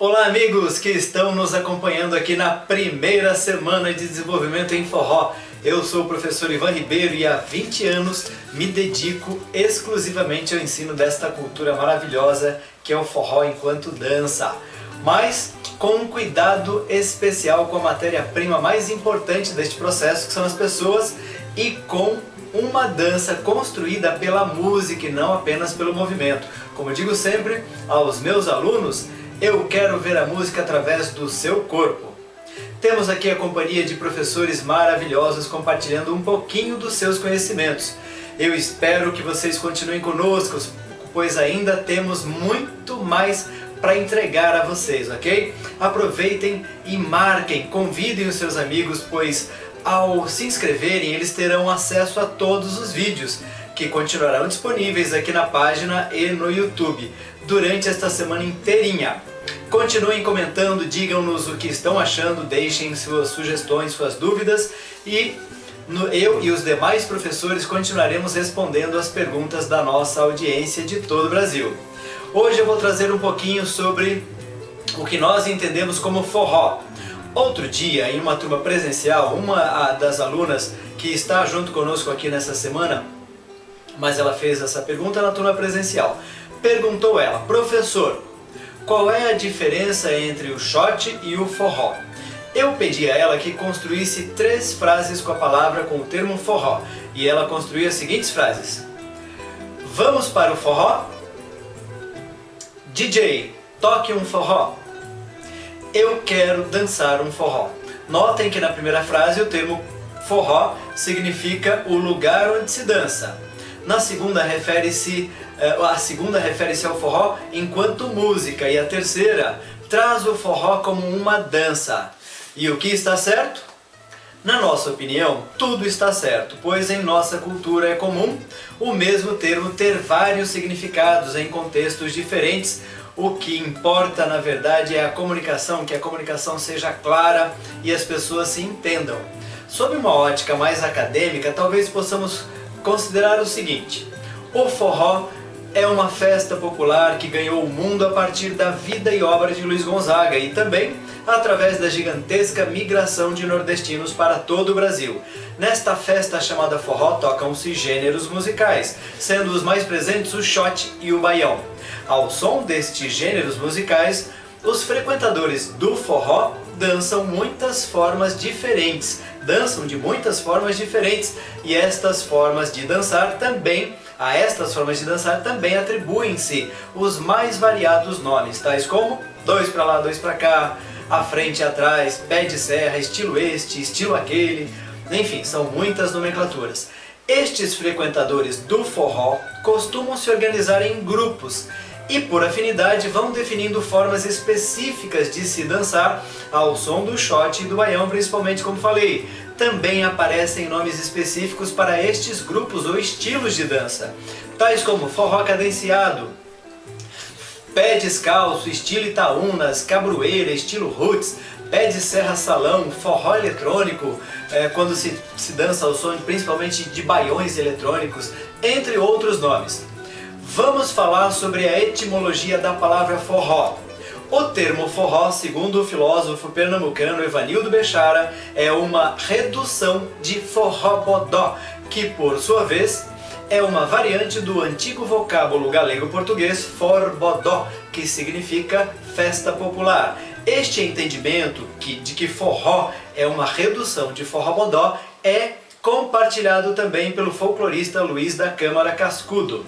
Olá amigos que estão nos acompanhando aqui na primeira semana de desenvolvimento em forró. Eu sou o professor Ivan Ribeiro e há 20 anos me dedico exclusivamente ao ensino desta cultura maravilhosa que é o forró enquanto dança. Mas com um cuidado especial com a matéria-prima mais importante deste processo, que são as pessoas, e com uma dança construída pela música e não apenas pelo movimento. Como eu digo sempre aos meus alunos, eu quero ver a música através do seu corpo. Temos aqui a companhia de professores maravilhosos compartilhando um pouquinho dos seus conhecimentos. Eu espero que vocês continuem conosco, pois ainda temos muito mais para entregar a vocês, ok? Aproveitem e marquem, convidem os seus amigos, pois ao se inscreverem eles terão acesso a todos os vídeos que continuarão disponíveis aqui na página e no YouTube durante esta semana inteirinha. Continuem comentando, digam-nos o que estão achando, deixem suas sugestões, suas dúvidas e eu e os demais professores continuaremos respondendo as perguntas da nossa audiência de todo o Brasil. Hoje eu vou trazer um pouquinho sobre o que nós entendemos como forró. Outro dia, em uma turma presencial, uma das alunas que está junto conosco aqui nessa semana, mas ela fez essa pergunta na turma presencial. Perguntou ela: professor, qual é a diferença entre o shot e o forró? Eu pedi a ela que construísse 3 frases com a palavra, com o termo forró. E ela construiu as seguintes frases: vamos para o forró? DJ, toque um forró. Eu quero dançar um forró. Notem que na primeira frase o termo forró significa o lugar onde se dança. Na segunda refere-se ao forró enquanto música, e a terceira traz o forró como uma dança. E o que está certo? Na nossa opinião, tudo está certo, pois em nossa cultura é comum o mesmo termo ter vários significados em contextos diferentes. O que importa, na verdade, é a comunicação, que a comunicação seja clara e as pessoas se entendam. Sob uma ótica mais acadêmica, talvez possamos considerar o seguinte: o forró é uma festa popular que ganhou o mundo a partir da vida e obra de Luiz Gonzaga e também através da gigantesca migração de nordestinos para todo o Brasil. Nesta festa chamada forró tocam-se gêneros musicais, sendo os mais presentes o shot e o baião. Ao som destes gêneros musicais, os frequentadores do forró dançam de muitas formas diferentes, e a estas formas de dançar também atribuem-se os mais variados nomes, tais como dois para lá, dois para cá, à frente e atrás, pé de serra, estilo este, estilo aquele, enfim, são muitas nomenclaturas. Estes frequentadores do forró costumam se organizar em grupos e por afinidade vão definindo formas específicas de se dançar ao som do shot e do baião, principalmente, como falei. Também aparecem nomes específicos para estes grupos ou estilos de dança, tais como forró cadenciado, pé descalço, estilo Itaúnas, cabroeira, estilo roots, pé de serra salão, forró eletrônico, quando se dança ao som principalmente de baiões eletrônicos, entre outros nomes. Vamos falar sobre a etimologia da palavra forró. O termo forró, segundo o filósofo pernambucano Evanildo Bechara, é uma redução de forró-bodó, que por sua vez é uma variante do antigo vocábulo galego-português forbodó, que significa festa popular. Este entendimento de que forró é uma redução de forró-bodó é compartilhado também pelo folclorista Luiz da Câmara Cascudo.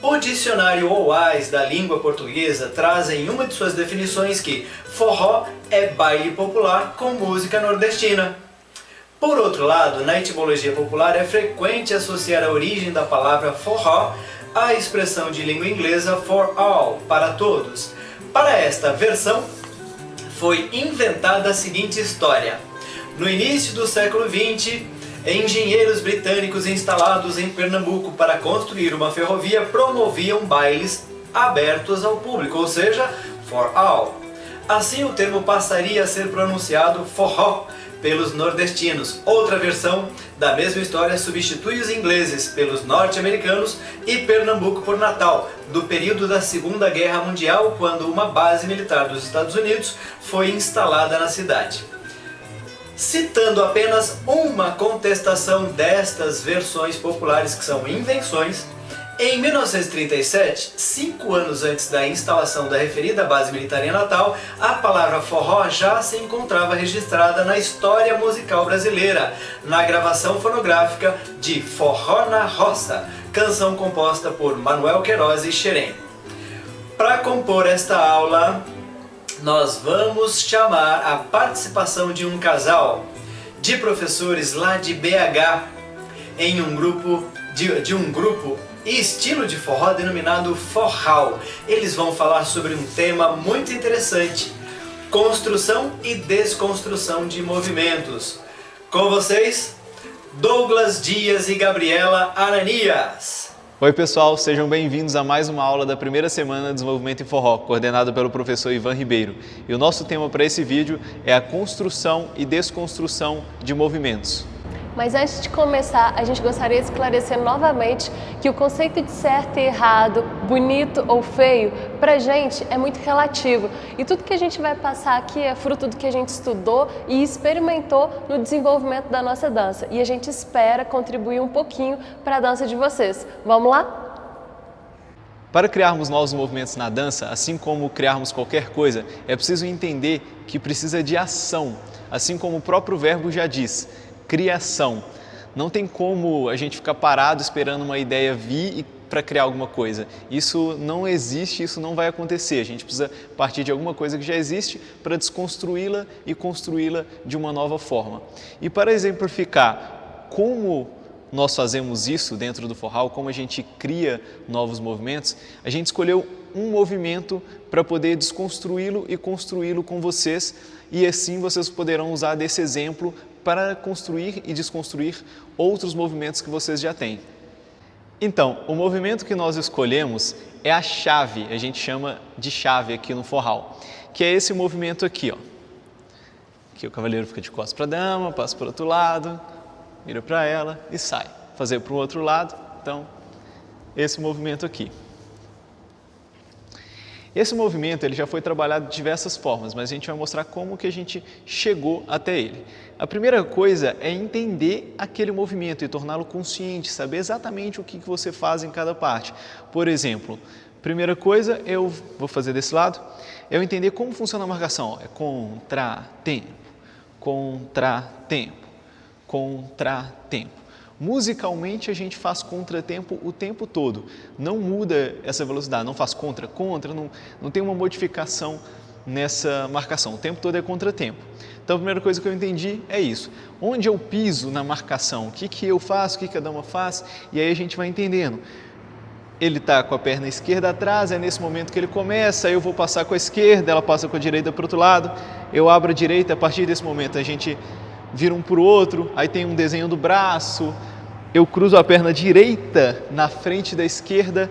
O dicionário OAS da língua portuguesa traz em uma de suas definições que forró é baile popular com música nordestina. Por outro lado, na etimologia popular é frequente associar a origem da palavra forró à expressão de língua inglesa for all, para todos. Para esta versão, foi inventada a seguinte história. No início do século XX, engenheiros britânicos instalados em Pernambuco para construir uma ferrovia promoviam bailes abertos ao público, ou seja, for all. Assim o termo passaria a ser pronunciado forró pelos nordestinos. Outra versão da mesma história substitui os ingleses pelos norte-americanos e Pernambuco por Natal, do período da Segunda Guerra Mundial, quando uma base militar dos Estados Unidos foi instalada na cidade. Citando apenas uma contestação destas versões populares que são invenções, em 1937, 5 anos antes da instalação da referida base militar em Natal, a palavra forró já se encontrava registrada na história musical brasileira, na gravação fonográfica de Forró na Roça, canção composta por Manuel Queiroz e Xerém. Para compor esta aula, nós vamos chamar a participação de um casal de professores lá de BH em um grupo e estilo de forró denominado forral. Eles vão falar sobre um tema muito interessante: construção e desconstrução de movimentos. Com vocês, Douglas Dias e Gabriela Ananias. Oi pessoal, sejam bem-vindos a mais uma aula da primeira semana de Desenvolvimento em Forró, coordenada pelo professor Ivan Ribeiro. E o nosso tema para esse vídeo é a construção e desconstrução de movimentos. Mas antes de começar, a gente gostaria de esclarecer novamente que o conceito de certo e errado, bonito ou feio, pra gente é muito relativo. E tudo que a gente vai passar aqui é fruto do que a gente estudou e experimentou no desenvolvimento da nossa dança. E a gente espera contribuir um pouquinho para a dança de vocês. Vamos lá? Para criarmos novos movimentos na dança, assim como criarmos qualquer coisa, é preciso entender que precisa de ação, assim como o próprio verbo já diz. Criação. Não tem como a gente ficar parado esperando uma ideia vir para criar alguma coisa. Isso não existe, isso não vai acontecer. A gente precisa partir de alguma coisa que já existe para desconstruí-la e construí-la de uma nova forma. E para exemplificar como nós fazemos isso dentro do forró, como a gente cria novos movimentos, a gente escolheu um movimento para poder desconstruí-lo e construí-lo com vocês, e assim vocês poderão usar desse exemplo para construir e desconstruir outros movimentos que vocês já têm. Então, o movimento que nós escolhemos é a chave, a gente chama de chave aqui no forró, que é esse movimento aqui, ó. Aqui o cavaleiro fica de costas para a dama, passa para o outro lado, vira para ela e sai. Fazer para o outro lado, então, esse movimento aqui. Esse movimento ele já foi trabalhado de diversas formas, mas a gente vai mostrar como que a gente chegou até ele. A primeira coisa é entender aquele movimento e torná-lo consciente, saber exatamente o que você faz em cada parte. Por exemplo, primeira coisa, eu vou fazer desse lado, é eu entender como funciona a marcação. É contratempo, contratempo, contratempo. Musicalmente a gente faz contratempo o tempo todo, não muda essa velocidade, não faz contra, não tem uma modificação nessa marcação, o tempo todo é contratempo. Então a primeira coisa que eu entendi é isso, onde eu piso na marcação, o que eu faço, o que a dama faz, e aí a gente vai entendendo. Ele está com a perna esquerda atrás, é nesse momento que ele começa, eu vou passar com a esquerda, ela passa com a direita para o outro lado, eu abro a direita, a partir desse momento a gente vira um para o outro, aí tem um desenho do braço, eu cruzo a perna direita na frente da esquerda,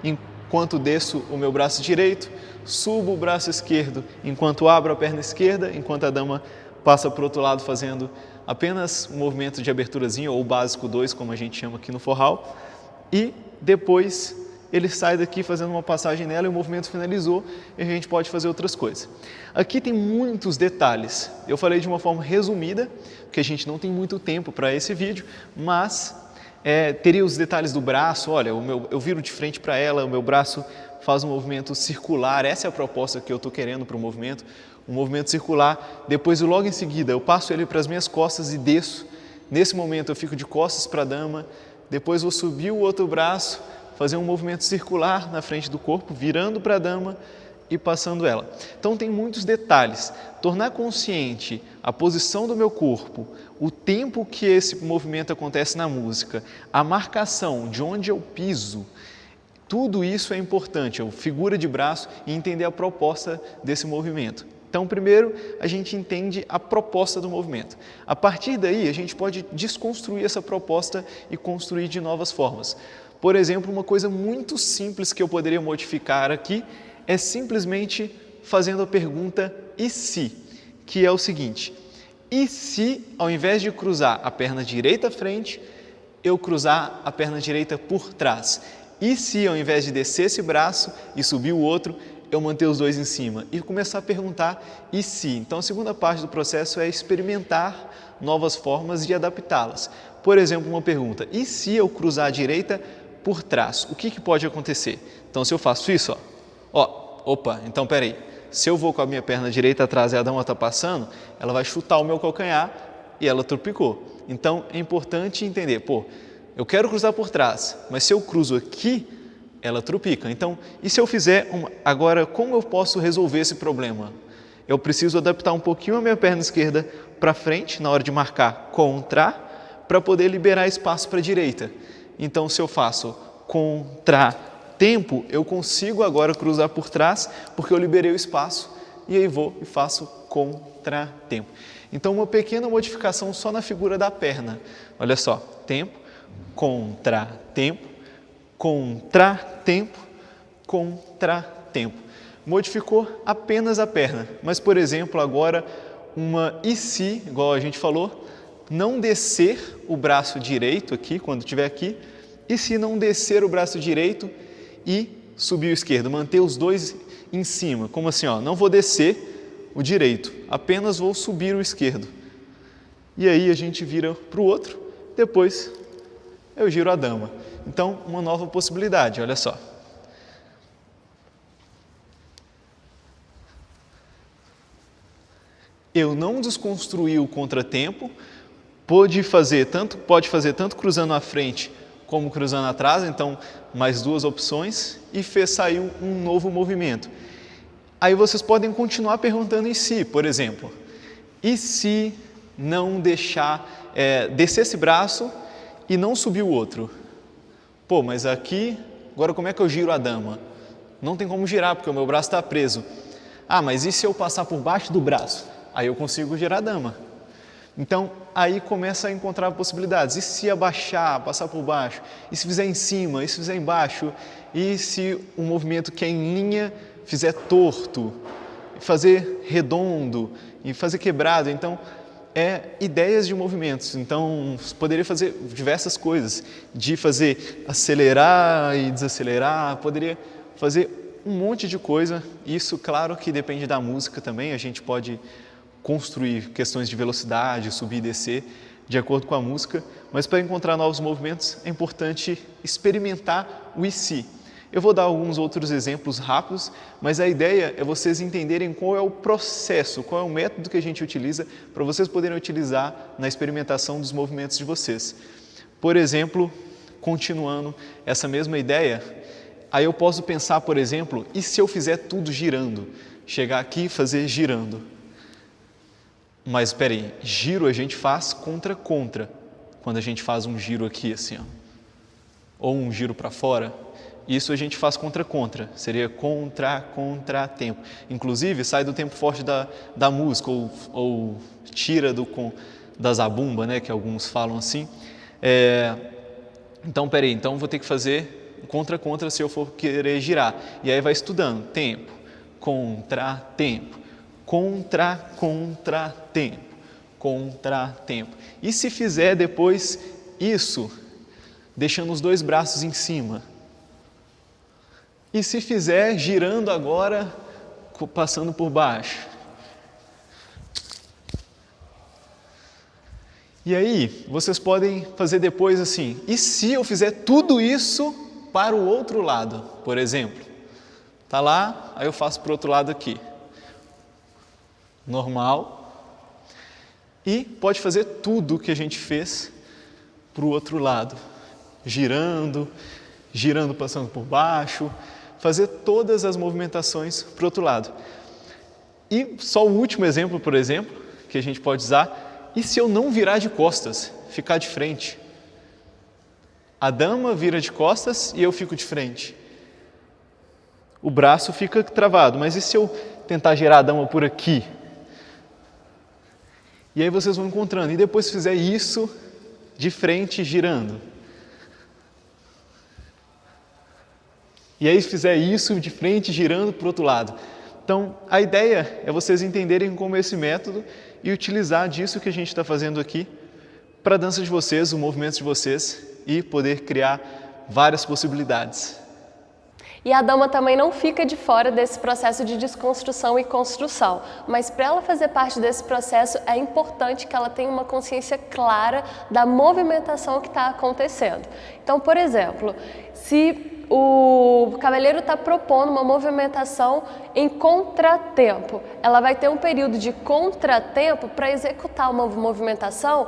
enquanto desço o meu braço direito, subo o braço esquerdo enquanto abro a perna esquerda, enquanto a dama passa para o outro lado fazendo apenas um movimento de aberturazinho, ou básico 2, como a gente chama aqui no forró, e depois ele sai daqui fazendo uma passagem nela e o movimento finalizou e a gente pode fazer outras coisas. Aqui tem muitos detalhes, eu falei de uma forma resumida, porque a gente não tem muito tempo para esse vídeo, mas teria os detalhes do braço, olha, eu viro de frente para ela, o meu braço faz um movimento circular, essa é a proposta que eu estou querendo para o movimento, um movimento circular, depois logo em seguida eu passo ele para as minhas costas e desço, nesse momento eu fico de costas para a dama, depois vou subir o outro braço, fazer um movimento circular na frente do corpo, virando para a dama e passando ela. Então tem muitos detalhes. Tornar consciente a posição do meu corpo, o tempo que esse movimento acontece na música, a marcação de onde eu piso, tudo isso é importante, a figura de braço e entender a proposta desse movimento. Então, primeiro, a gente entende a proposta do movimento. A partir daí, a gente pode desconstruir essa proposta e construir de novas formas. Por exemplo, uma coisa muito simples que eu poderia modificar aqui é simplesmente fazendo a pergunta e se, que é o seguinte: e se ao invés de cruzar a perna direita à frente, eu cruzar a perna direita por trás? E se ao invés de descer esse braço e subir o outro, eu manter os dois em cima? E começar a perguntar e se. Então a segunda parte do processo é experimentar novas formas de adaptá-las. Por exemplo, uma pergunta: e se eu cruzar a direita por trás? O que pode acontecer? Então se eu faço isso, opa, então peraí, se eu vou com a minha perna direita atrás e a dama está passando, ela vai chutar o meu calcanhar e ela tropicou. Então é importante entender, eu quero cruzar por trás, mas se eu cruzo aqui, ela tropica. Então, e se eu fizer agora, como eu posso resolver esse problema? Eu preciso adaptar um pouquinho a minha perna esquerda para frente, na hora de marcar contra, para poder liberar espaço para a direita. Então, se eu faço contra-tempo, eu consigo agora cruzar por trás, porque eu liberei o espaço, e aí vou e faço contra-tempo. Então, uma pequena modificação só na figura da perna. Olha só, tempo, contra-tempo, contra-tempo, contra-tempo. Modificou apenas a perna, mas, por exemplo, agora uma e se, igual a gente falou, não descer o braço direito aqui, quando estiver aqui, e se não descer o braço direito e subir o esquerdo, manter os dois em cima, como assim, não vou descer o direito, apenas vou subir o esquerdo. E aí a gente vira para o outro, depois eu giro a dama. Então, uma nova possibilidade, olha só. Eu não desconstruí o contratempo, pode fazer tanto cruzando à frente como cruzando atrás, então mais duas opções, e fez sair um novo movimento. Aí vocês podem continuar perguntando em si, por exemplo, e se não deixar, descer esse braço e não subir o outro? Mas aqui, agora como é que eu giro a dama? Não tem como girar, porque o meu braço está preso. Mas e se eu passar por baixo do braço? Aí eu consigo girar a dama. Então, aí começa a encontrar possibilidades. E se abaixar, passar por baixo? E se fizer em cima? E se fizer embaixo? E se o movimento que é em linha fizer torto? Fazer redondo? E fazer quebrado? Então, ideias de movimentos. Então, você poderia fazer diversas coisas. De fazer acelerar e desacelerar. Poderia fazer um monte de coisa. Isso, claro, que depende da música também. A gente pode construir questões de velocidade, subir e descer, de acordo com a música, mas para encontrar novos movimentos é importante experimentar o e se. Eu vou dar alguns outros exemplos rápidos, mas a ideia é vocês entenderem qual é o processo, qual é o método que a gente utiliza para vocês poderem utilizar na experimentação dos movimentos de vocês. Por exemplo, continuando essa mesma ideia, aí eu posso pensar, por exemplo, e se eu fizer tudo girando? Chegar aqui e fazer girando. Mas espera aí, giro a gente faz contra-contra, quando a gente faz um giro aqui assim, ou um giro para fora, isso a gente faz contra-contra, seria contra-tempo. Inclusive sai do tempo forte da música, ou tira da zabumba, né, que alguns falam assim. Então espera aí, então vou ter que fazer contra-contra se eu for querer girar, e aí vai estudando, tempo, contra-tempo, contra-tempo, contra-tempo. E se fizer depois isso, deixando os dois braços em cima? E se fizer girando agora, passando por baixo? E aí, vocês podem fazer depois assim, e se eu fizer tudo isso para o outro lado, por exemplo? Tá lá, aí eu faço para o outro lado aqui. Normal, e pode fazer tudo o que a gente fez para o outro lado, girando, passando por baixo, fazer todas as movimentações para o outro lado. E só o último exemplo, por exemplo, que a gente pode usar, e se eu não virar de costas, ficar de frente? A dama vira de costas e eu fico de frente. O braço fica travado, mas e se eu tentar girar a dama por aqui? E aí vocês vão encontrando. E depois se fizer isso de frente, girando. E aí se fizer isso de frente, girando para o outro lado. Então, a ideia é vocês entenderem como esse método e utilizar disso que a gente está fazendo aqui para a dança de vocês, o movimento de vocês e poder criar várias possibilidades. E a dama também não fica de fora desse processo de desconstrução e construção, mas para ela fazer parte desse processo é importante que ela tenha uma consciência clara da movimentação que está acontecendo. Então, por exemplo, se o cavalheiro está propondo uma movimentação em contratempo, ela vai ter um período de contratempo para executar uma movimentação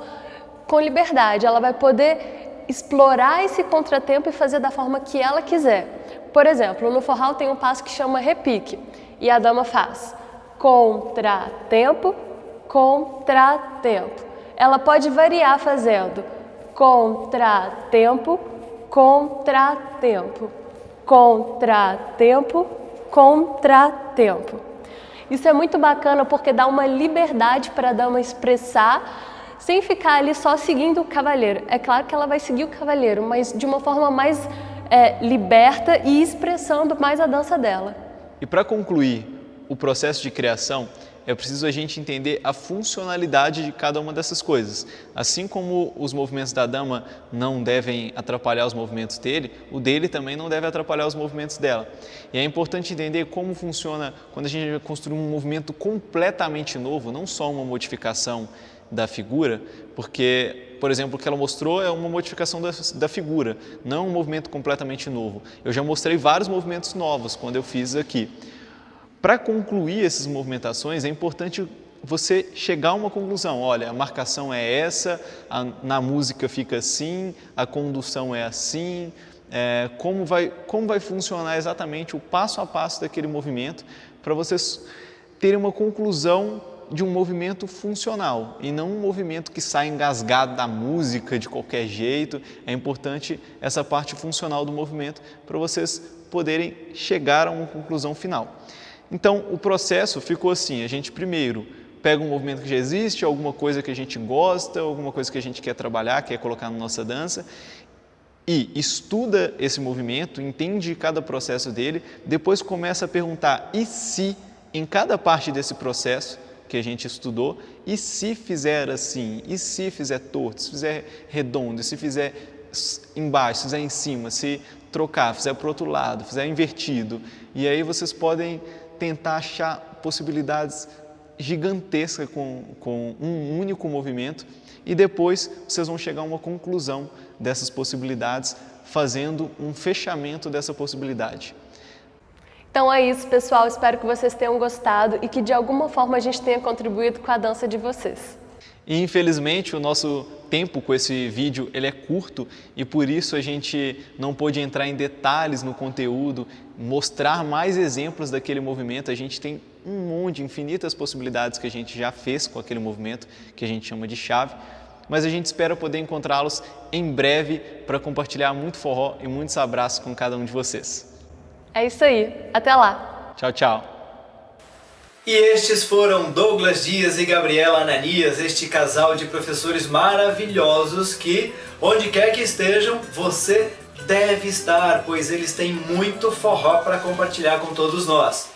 com liberdade. Ela vai poder explorar esse contratempo e fazer da forma que ela quiser. Por exemplo, no forró tem um passo que chama repique e a dama faz contratempo, contratempo. Ela pode variar fazendo contratempo, contratempo, contratempo, contratempo. Isso é muito bacana porque dá uma liberdade para a dama expressar sem ficar ali só seguindo o cavalheiro. É claro que ela vai seguir o cavalheiro, mas de uma forma mais liberta e expressando mais a dança dela. E para concluir o processo de criação, é preciso a gente entender a funcionalidade de cada uma dessas coisas. Assim como os movimentos da dama não devem atrapalhar os movimentos dele, o dele também não deve atrapalhar os movimentos dela. E é importante entender como funciona quando a gente construi um movimento completamente novo, não só uma modificação da figura, porque, por exemplo, o que ela mostrou é uma modificação da figura, não um movimento completamente novo. Eu já mostrei vários movimentos novos quando eu fiz aqui. Para concluir essas movimentações, é importante você chegar a uma conclusão. Olha, a marcação é essa, na música fica assim, a condução é assim, como vai funcionar exatamente o passo a passo daquele movimento, para vocês terem uma conclusão de um movimento funcional e não um movimento que sai engasgado da música de qualquer jeito. É importante essa parte funcional do movimento para vocês poderem chegar a uma conclusão final. Então, o processo ficou assim: a gente primeiro pega um movimento que já existe, alguma coisa que a gente gosta, alguma coisa que a gente quer trabalhar, quer colocar na nossa dança, e estuda esse movimento, entende cada processo dele, depois começa a perguntar: e se em cada parte desse processo que a gente estudou, e se fizer assim, e se fizer torto, se fizer redondo, se fizer embaixo, se fizer em cima, se trocar, fizer para o outro lado, fizer invertido. E aí vocês podem tentar achar possibilidades gigantescas com um único movimento e depois vocês vão chegar a uma conclusão dessas possibilidades, fazendo um fechamento dessa possibilidade. Então é isso, pessoal. Espero que vocês tenham gostado e que de alguma forma a gente tenha contribuído com a dança de vocês. E infelizmente o nosso tempo com esse vídeo ele é curto e por isso a gente não pôde entrar em detalhes no conteúdo, mostrar mais exemplos daquele movimento. A gente tem um monte, infinitas possibilidades que a gente já fez com aquele movimento que a gente chama de chave, mas a gente espera poder encontrá-los em breve para compartilhar muito forró e muitos abraços com cada um de vocês. É isso aí. Até lá. Tchau, tchau. E estes foram Douglas Dias e Gabriela Ananias, este casal de professores maravilhosos que, onde quer que estejam, você deve estar, pois eles têm muito forró para compartilhar com todos nós.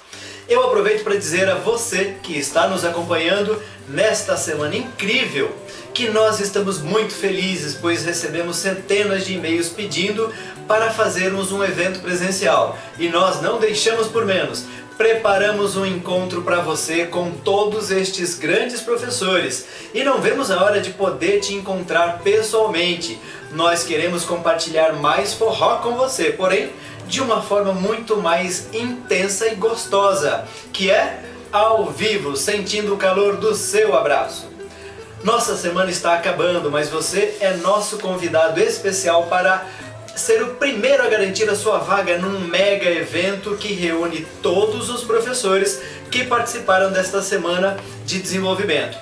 Eu aproveito para dizer a você que está nos acompanhando nesta semana incrível que nós estamos muito felizes, pois recebemos centenas de e-mails pedindo para fazermos um evento presencial. E nós não deixamos por menos. Preparamos um encontro para você com todos estes grandes professores e não vemos a hora de poder te encontrar pessoalmente. Nós queremos compartilhar mais forró com você, porém de uma forma muito mais intensa e gostosa, que é ao vivo, sentindo o calor do seu abraço. Nossa semana está acabando, mas você é nosso convidado especial para ser o primeiro a garantir a sua vaga num mega evento que reúne todos os professores que participaram desta semana de desenvolvimento.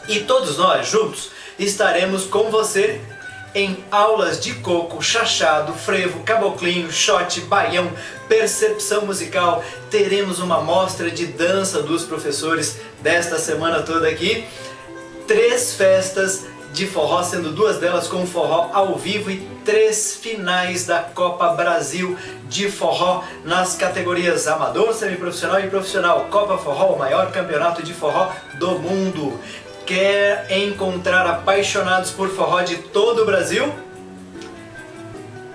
E todos nós juntos estaremos com você em aulas de coco, chachado, frevo, caboclinho, shot, baião, percepção musical. Teremos uma mostra de dança dos professores desta semana toda aqui. 3 festas de forró, sendo 2 delas com forró ao vivo e 3 finais da Copa Brasil de forró nas categorias amador, semiprofissional e profissional. Copa Forró, o maior campeonato de forró do mundo. Quer encontrar apaixonados por forró de todo o Brasil?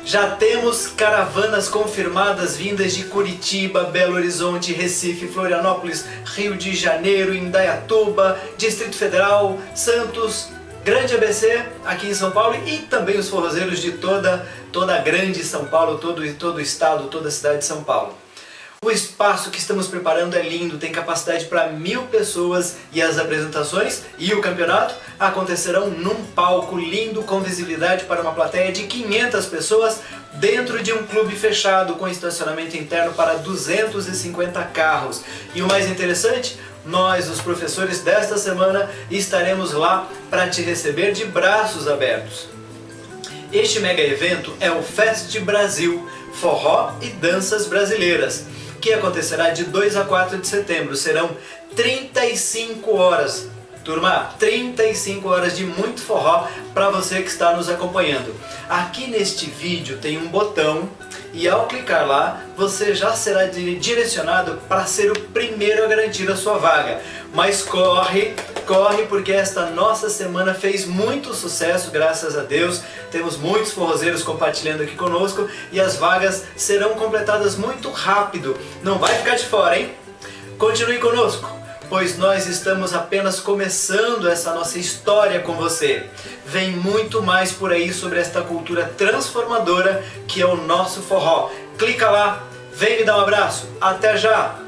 Já temos caravanas confirmadas vindas de Curitiba, Belo Horizonte, Recife, Florianópolis, Rio de Janeiro, Indaiatuba, Distrito Federal, Santos, Grande ABC, aqui em São Paulo, e também os forrozeiros de toda a grande São Paulo, todo o estado, toda a cidade de São Paulo. O espaço que estamos preparando é lindo, tem capacidade para 1000 pessoas e as apresentações e o campeonato acontecerão num palco lindo com visibilidade para uma plateia de 500 pessoas dentro de um clube fechado com estacionamento interno para 250 carros. E o mais interessante, nós, os professores desta semana, estaremos lá para te receber de braços abertos. Este mega evento é o Fest Brasil, Forró e Danças Brasileiras, que acontecerá de 2 a 4 de setembro. Serão 35 horas. Turma, 35 horas de muito forró para você que está nos acompanhando. Aqui neste vídeo tem um botão e ao clicar lá, você já será direcionado para ser o primeiro a garantir a sua vaga. Mas corre porque esta nossa semana fez muito sucesso, graças a Deus. Temos muitos forrozeiros compartilhando aqui conosco e as vagas serão completadas muito rápido. Não vai ficar de fora, hein? Continue conosco, pois nós estamos apenas começando essa nossa história com você. Vem muito mais por aí sobre esta cultura transformadora que é o nosso forró. Clica lá, vem me dar um abraço. Até já!